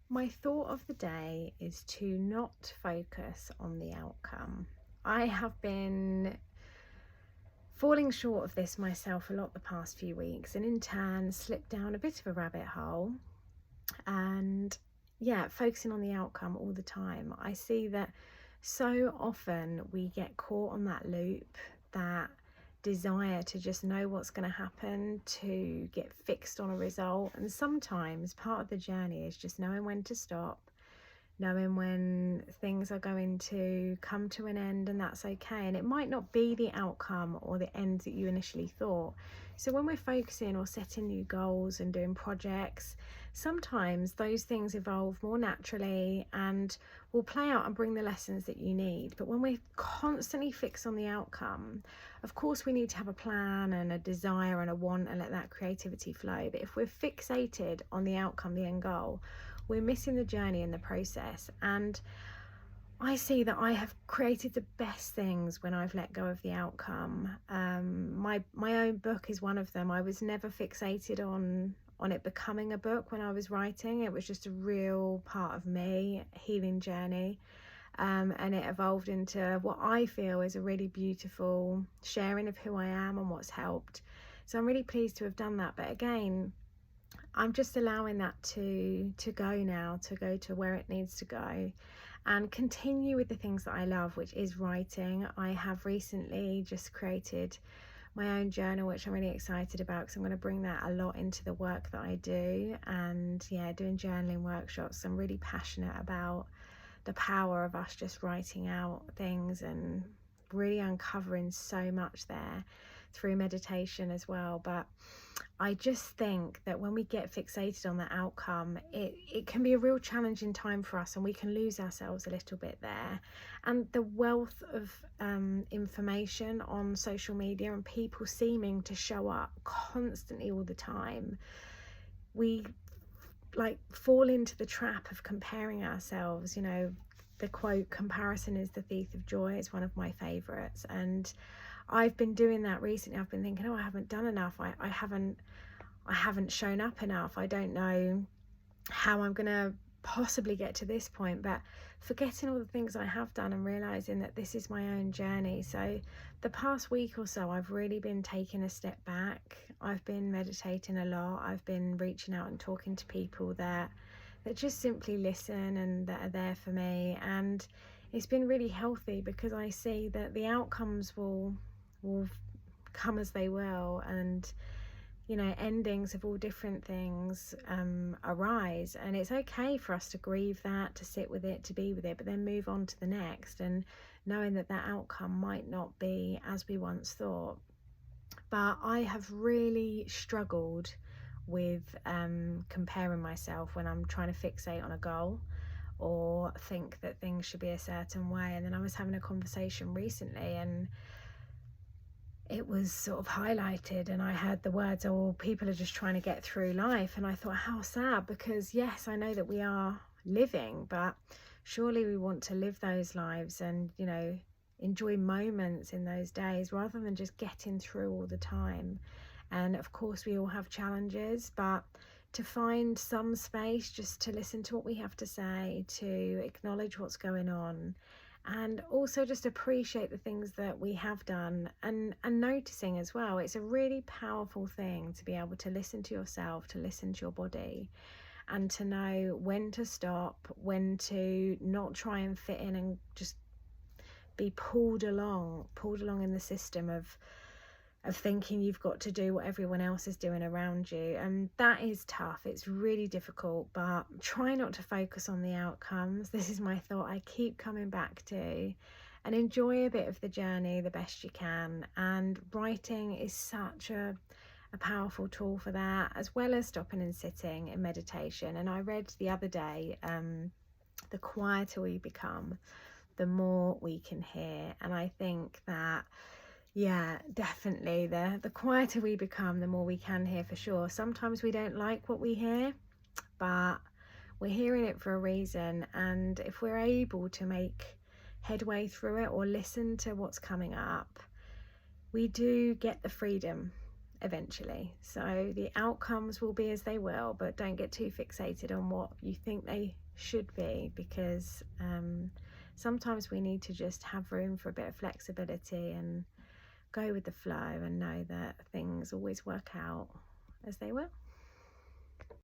My thought of the day is to not focus on the outcome. I have been falling short of this myself a lot the past few weeks, and in turn slipped down a bit of a rabbit hole and focusing on the outcome all the time. I see that so often we get caught on that loop, that desire to just know what's going to happen, to get fixed on a result. And sometimes part of the journey is just knowing when to stop, knowing when things are going to come to an end, and that's okay. And it might not be the outcome or the end that you initially thought. So when we're focusing or setting new goals and doing projects, sometimes those things evolve more naturally and will play out and bring the lessons that you need. But when we're constantly fixed on the outcome, of course we need to have a plan and a desire and a want and let that creativity flow. But if we're fixated on the outcome, the end goal, we're missing the journey in the process. And I see that I have created the best things when I've let go of the outcome. My own book is one of them. I was never fixated on it becoming a book when I was writing. It was just a real part of me, healing journey. And it evolved into what I feel is a really beautiful sharing of who I am and what's helped. So I'm really pleased to have done that. But again, I'm just allowing that to go now, to go to where it needs to go and continue with the things that I love, which is writing. I have recently just created my own journal, which I'm really excited about because I'm going to bring that a lot into the work that I do. And doing journaling workshops. I'm really passionate about the power of us just writing out things and really uncovering so much there through meditation as well. But I just think that when we get fixated on the outcome, it can be a real challenging time for us, and we can lose ourselves a little bit there. And the wealth of information on social media and people seeming to show up constantly all the time, we fall into the trap of comparing ourselves. The quote, "Comparison is the thief of joy," is one of my favorites. And I've been doing that recently. I've been thinking, I haven't done enough. I haven't shown up enough. I don't know how I'm going to possibly get to this point, but forgetting all the things I have done and realizing that this is my own journey. So the past week or so, I've really been taking a step back. I've been meditating a lot. I've been reaching out and talking to people that just simply listen and that are there for me. And it's been really healthy because I see that the outcomes will come as they will, and endings of all different things arise, and it's okay for us to grieve that, to sit with it, to be with it, but then move on to the next, and knowing that outcome might not be as we once thought. But I have really struggled with comparing myself when I'm trying to fixate on a goal or think that things should be a certain way. And then I was having a conversation recently, and it was sort of highlighted, and I heard the words, "Oh, people are just trying to get through life." And I thought, how sad, because yes, I know that we are living, but surely we want to live those lives and enjoy moments in those days rather than just getting through all the time. And of course we all have challenges, but to find some space just to listen to what we have to say, to acknowledge what's going on, and also just appreciate the things that we have done, and noticing as well. It's a really powerful thing to be able to listen to yourself, to listen to your body, and to know when to stop, when to not try and fit in and just be pulled along in the system of thinking you've got to do what everyone else is doing around you. And that is tough. It's really difficult, but try not to focus on the outcomes. This is my thought I keep coming back to, and enjoy a bit of the journey the best you can. And writing is such a powerful tool for that, as well as stopping and sitting in meditation. And I read the other day, the quieter we become, the more we can hear. And I think that definitely the quieter we become, the more we can hear, for sure. Sometimes we don't like what we hear, but we're hearing it for a reason. And if we're able to make headway through it or listen to what's coming up, we do get the freedom eventually. So the outcomes will be as they will, but don't get too fixated on what you think they should be, because sometimes we need to just have room for a bit of flexibility and go with the flow and know that things always work out as they will.